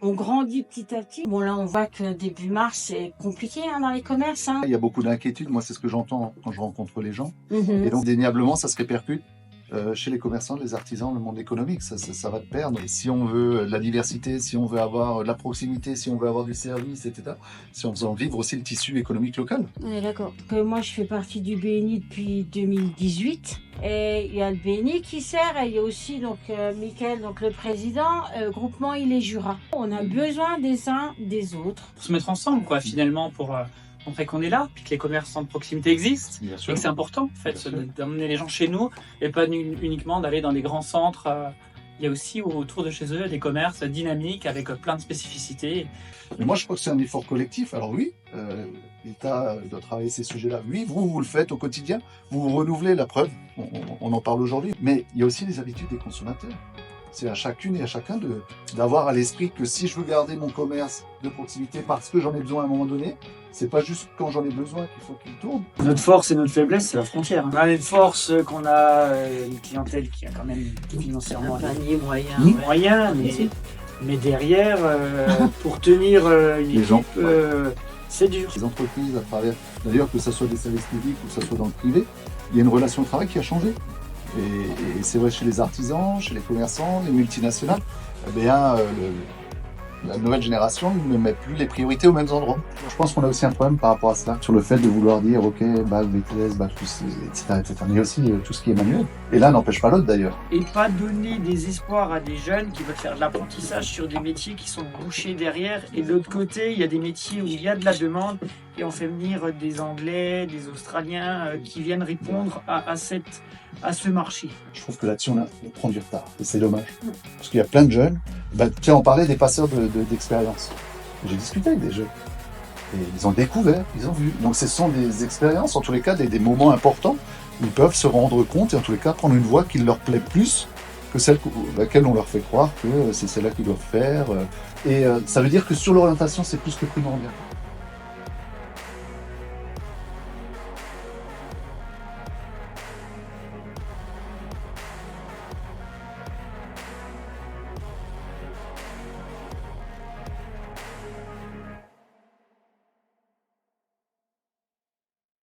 On grandit petit à petit. Bon, là, on voit que début mars, c'est compliqué dans les commerces. Il y a beaucoup d'inquiétudes, moi c'est ce que j'entends quand je rencontre les gens. Mhm. Et donc indéniablement ça se répercute chez les commerçants, les artisans, le monde économique, ça va te perdre. Et si on veut de la diversité, si on veut avoir de la proximité, si on veut avoir du service, etc., si on veut en vivre aussi le tissu économique local. Ouais, d'accord. Moi, je fais partie du BNI depuis 2018. Et il y a le BNI qui sert, et il y a aussi Mickaël, donc le président, groupement Île et Jura. On a besoin des uns des autres. Pour se mettre ensemble, quoi, finalement, pour montrer qu'on est là, puis que les commerçants de proximité existent, Bien et sûr. que c'est important, en fait, d'emmener les gens chez nous, et pas uniquement d'aller dans les grands centres. Il y a aussi autour de chez eux des commerces dynamiques avec plein de spécificités. Mais moi je crois que c'est un effort collectif. Alors oui, l'État doit travailler ces sujets-là. Oui, vous le faites au quotidien, vous renouvelez, la preuve, on en parle aujourd'hui. Mais il y a aussi les habitudes des consommateurs. C'est à chacune et à chacun d'avoir à l'esprit que si je veux garder mon commerce de proximité parce que j'en ai besoin à un moment donné, c'est pas juste quand j'en ai besoin qu'il faut qu'il tourne. Notre force et notre faiblesse, c'est la frontière. On a une force qu'on a une clientèle qui a quand même financièrement Un panier moyen. moyen, mais derrière, pour tenir une Les gens, équipe, c'est dur. Les entreprises, à travers, d'ailleurs que ce soit des services publics ou que ce soit dans le privé, il y a une relation de travail qui a changé. Et c'est vrai chez les artisans, chez les commerçants, les multinationales, eh bien, la nouvelle génération ne met plus les priorités aux mêmes endroits. Je pense qu'on a aussi un problème par rapport à ça, sur le fait de vouloir dire ok, bac, BTS, bac plus, etc., etc. Mais il y a aussi tout ce qui est manuel. Et l'un n'empêche pas l'autre d'ailleurs. Et pas donner des espoirs à des jeunes qui veulent faire de l'apprentissage sur des métiers qui sont bouchés derrière. Et de l'autre côté, il y a des métiers où il y a de la demande et on fait venir des Anglais, des Australiens qui viennent répondre à ce marché. Je trouve que là-dessus, on prend du retard. Et c'est dommage. Parce qu'il y a plein de jeunes. On parlait des passeurs d'expérience. J'ai discuté avec des jeunes. Et ils ont découvert, ils ont vu. Donc ce sont des expériences, en tous les cas, des moments importants où ils peuvent se rendre compte et en tous les cas prendre une voie qui leur plaît plus que celle laquelle on leur fait croire que c'est celle-là qu'ils doivent faire. Et ça veut dire que sur l'orientation, c'est plus que primordial.